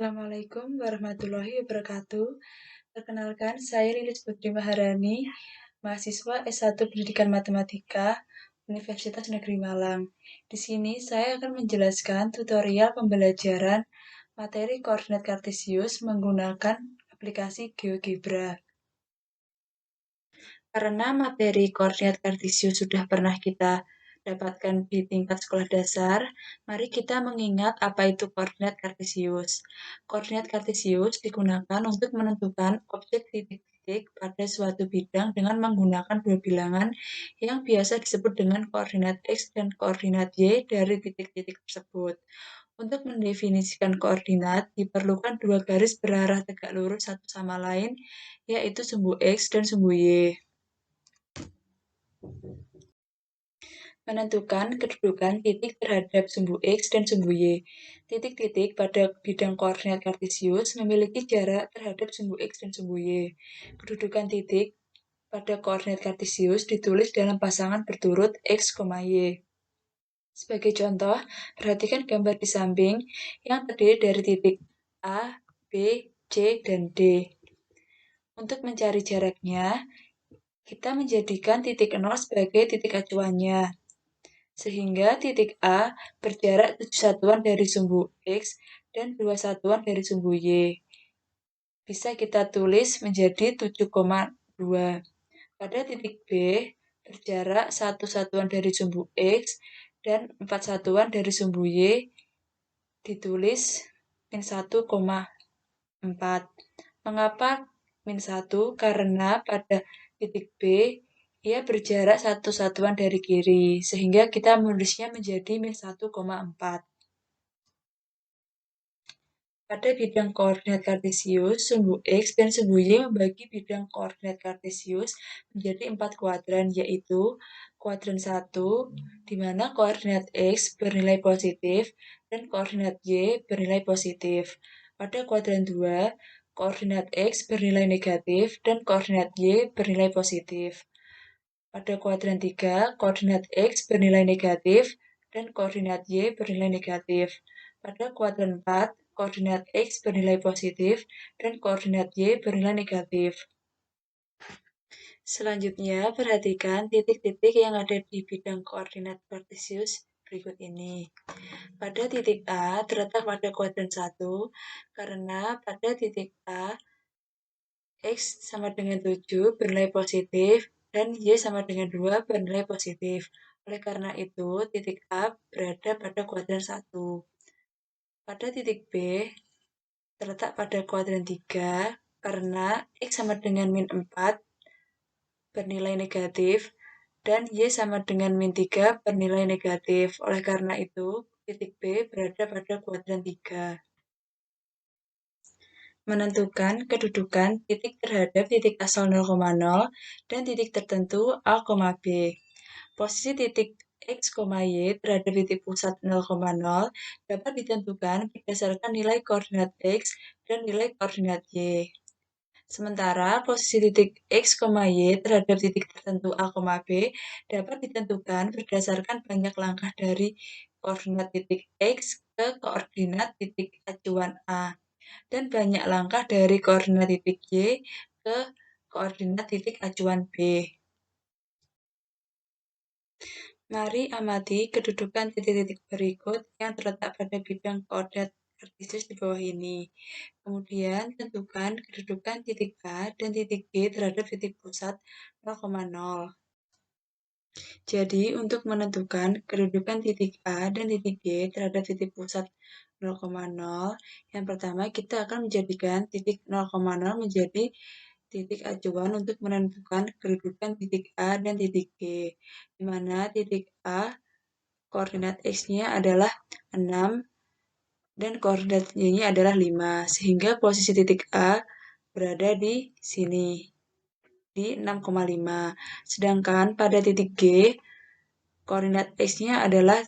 Assalamualaikum warahmatullahi wabarakatuh. Perkenalkan, saya Lilis Putri Maharani, mahasiswa S1 Pendidikan Matematika, Universitas Negeri Malang. Di sini saya akan menjelaskan tutorial pembelajaran materi koordinat kartesius menggunakan aplikasi GeoGebra. Karena materi koordinat kartesius sudah pernah kita dapatkan di tingkat sekolah dasar, mari kita mengingat apa itu koordinat kartesius. Koordinat kartesius digunakan untuk menentukan objek titik-titik pada suatu bidang dengan menggunakan dua bilangan yang biasa disebut dengan koordinat X dan koordinat Y dari titik-titik tersebut. Untuk mendefinisikan koordinat, diperlukan dua garis berarah tegak lurus satu sama lain, yaitu sumbu X dan sumbu Y. Menentukan kedudukan titik terhadap sumbu X dan sumbu Y. Titik-titik pada bidang koordinat kartesius memiliki jarak terhadap sumbu X dan sumbu Y. Kedudukan titik pada koordinat kartesius ditulis dalam pasangan berturut X, Y. Sebagai contoh, perhatikan gambar di samping yang terdiri dari titik A, B, C, dan D. Untuk mencari jaraknya, kita menjadikan titik 0 sebagai titik acuannya. Sehingga titik A berjarak 7 satuan dari sumbu X dan 2 satuan dari sumbu Y. Bisa kita tulis menjadi 7,2. Pada titik B berjarak 1 satuan dari sumbu X dan 4 satuan dari sumbu Y, ditulis min 1,4. Mengapa min 1? Karena pada titik B ia berjarak 1 satuan dari kiri, sehingga kita menulisnya menjadi min 1,4. Pada bidang koordinat kartesius, sumbu X dan sumbu Y membagi bidang koordinat kartesius menjadi 4 kuadran, yaitu kuadran 1, di mana koordinat X bernilai positif dan koordinat Y bernilai positif. Pada kuadran 2, koordinat X bernilai negatif dan koordinat Y bernilai positif. Pada kuadran 3, koordinat X bernilai negatif dan koordinat Y bernilai negatif. Pada kuadran 4, koordinat X bernilai positif dan koordinat Y bernilai negatif. Selanjutnya, perhatikan titik-titik yang ada di bidang koordinat kartesius berikut ini. Pada titik A terletak pada kuadran 1 karena pada titik A X sama dengan 7 bernilai positif dan Y sama dengan 2 bernilai positif. Oleh karena itu, titik A berada pada kuadran 1. Pada titik B terletak pada kuadran 3 karena X sama dengan min 4 bernilai negatif dan Y sama dengan min 3 bernilai negatif. Oleh karena itu, titik B berada pada kuadran 3. Menentukan kedudukan titik terhadap titik asal 0,0 dan titik tertentu A, B. Posisi titik X, Y terhadap titik pusat 0,0 dapat ditentukan berdasarkan nilai koordinat X dan nilai koordinat Y. Sementara posisi titik X, Y terhadap titik tertentu A, B dapat ditentukan berdasarkan banyak langkah dari koordinat titik X ke koordinat titik acuan A dan banyak langkah dari koordinat titik Y ke koordinat titik acuan B. Mari amati kedudukan titik-titik berikut yang terletak pada bidang koordinat kartesius di bawah ini. Kemudian tentukan kedudukan titik A dan titik G terhadap titik pusat 0,0. Jadi, untuk menentukan kedudukan titik A dan titik G terhadap titik pusat 0,0, yang pertama kita akan menjadikan titik 0,0 menjadi titik acuan untuk menentukan kedudukan titik A dan titik G, di mana titik A koordinat X-nya adalah 6 dan koordinat Y-nya adalah 5, sehingga posisi titik A berada di sini, di 6,5. Sedangkan pada titik G, koordinat X-nya adalah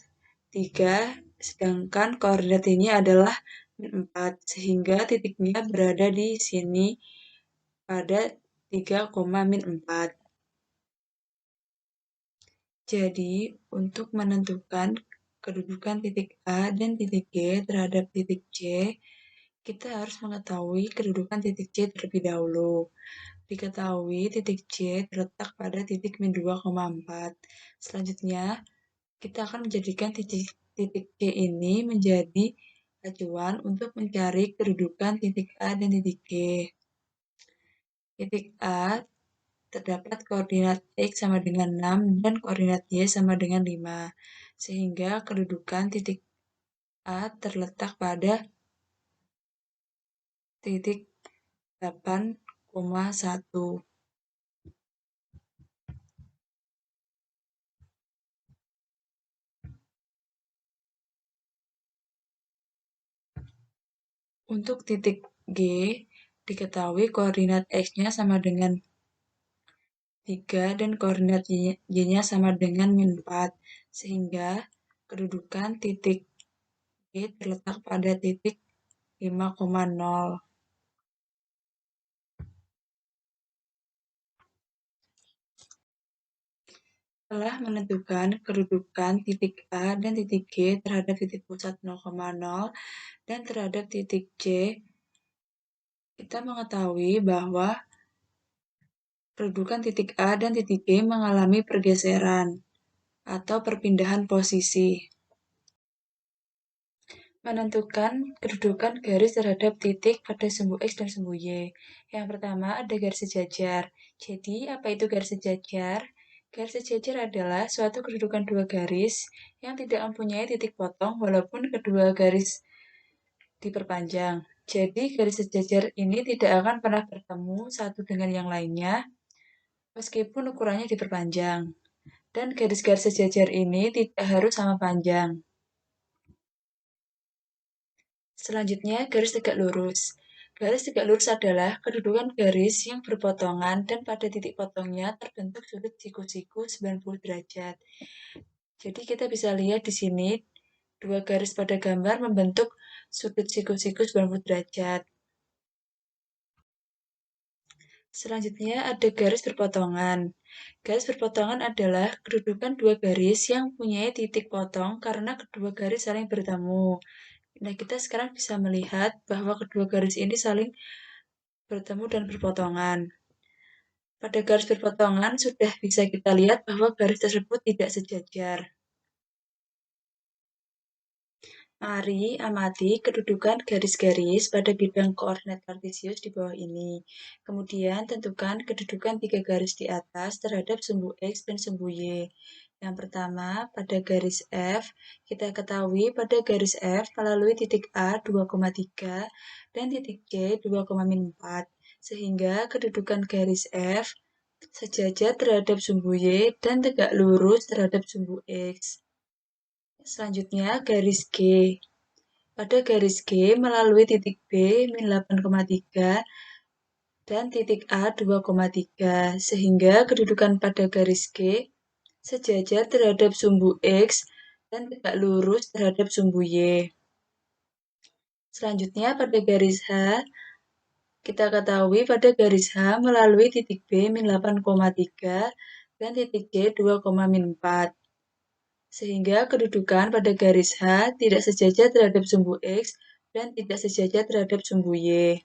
3, sedangkan koordinat Y-nya adalah 4, sehingga titiknya berada di sini pada 3,-4. Jadi, untuk menentukan kedudukan titik A dan titik G terhadap titik C, Kita harus mengetahui kedudukan titik C terlebih dahulu. Diketahui titik C terletak pada titik min 2,4. Selanjutnya, kita akan menjadikan titik C ini menjadi acuan untuk mencari kedudukan titik A dan titik G. Titik A terdapat koordinat X sama dengan 6 dan koordinat Y sama dengan 5, sehingga kedudukan titik A terletak pada titik 8,1. Untuk titik G, diketahui koordinat X-nya sama dengan 3 dan koordinat Y-nya sama dengan min 4, sehingga kedudukan titik G terletak pada titik 5,0. Setelah menentukan kedudukan titik A dan titik G terhadap titik pusat 0,0 dan terhadap titik C, kita mengetahui bahwa kedudukan titik A dan titik G mengalami pergeseran atau perpindahan posisi. Menentukan kedudukan garis terhadap titik pada sumbu X dan sumbu Y. Yang pertama ada garis sejajar. Jadi, apa itu garis sejajar? Garis sejajar adalah suatu kedudukan dua garis yang tidak mempunyai titik potong walaupun kedua garis diperpanjang. Jadi, garis sejajar ini tidak akan pernah bertemu satu dengan yang lainnya meskipun ukurannya diperpanjang. Dan garis-garis sejajar ini tidak harus sama panjang. Selanjutnya, garis tegak lurus. Garis tegak lurus adalah kedudukan garis yang berpotongan dan pada titik potongnya terbentuk sudut siku-siku 90 derajat. Jadi kita bisa lihat di sini, dua garis pada gambar membentuk sudut siku-siku 90 derajat. Selanjutnya ada garis berpotongan. Garis berpotongan adalah kedudukan dua garis yang punya titik potong karena kedua garis saling bertemu. Nah, kita sekarang bisa melihat bahwa kedua garis ini saling bertemu dan berpotongan. Pada garis berpotongan sudah bisa kita lihat bahwa garis tersebut tidak sejajar. Mari amati kedudukan garis-garis pada bidang koordinat kartesius di bawah ini. Kemudian tentukan kedudukan tiga garis di atas terhadap sumbu X dan sumbu Y. Yang pertama, pada garis F, kita ketahui pada garis F melalui titik A 2,3 dan titik C 2,4, sehingga kedudukan garis F sejajar terhadap sumbu Y dan tegak lurus terhadap sumbu X. Selanjutnya, garis G. Pada garis G melalui titik B min 8,3 dan titik A 2,3, sehingga kedudukan pada garis G sejajar terhadap sumbu X dan tegak lurus terhadap sumbu Y. Selanjutnya, pada garis H, kita ketahui pada garis H melalui titik B min 8,3 dan titik G 2,4. Sehingga kedudukan pada garis H tidak sejajar terhadap sumbu X dan tidak sejajar terhadap sumbu Y.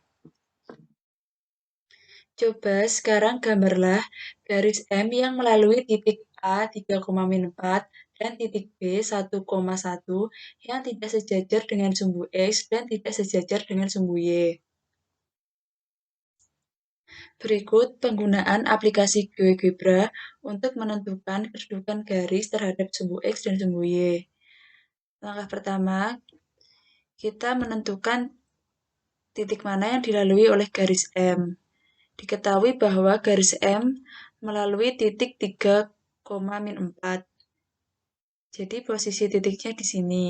Coba sekarang gambarlah garis M yang melalui titik A 3,4 dan titik B 1,1 yang tidak sejajar dengan sumbu X dan tidak sejajar dengan sumbu Y. Berikut penggunaan aplikasi GeoGebra untuk menentukan kedudukan garis terhadap sumbu X dan sumbu Y. Langkah pertama, kita menentukan titik mana yang dilalui oleh garis M. Diketahui bahwa garis M melalui titik 3,4. Jadi posisi titiknya di sini.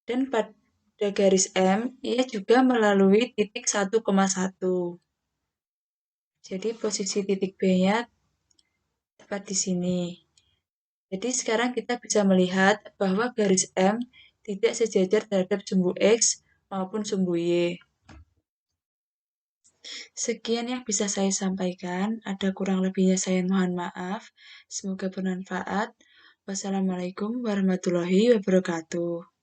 Dan pada garis M, ia juga melalui titik 1,1. Jadi posisi titik B-nya tepat di sini. Jadi sekarang kita bisa melihat bahwa garis M tidak sejajar terhadap sumbu X maupun sumbu Y. Sekian yang bisa saya sampaikan. Ada kurang lebihnya saya mohon maaf. Semoga bermanfaat. Wassalamualaikum warahmatullahi wabarakatuh.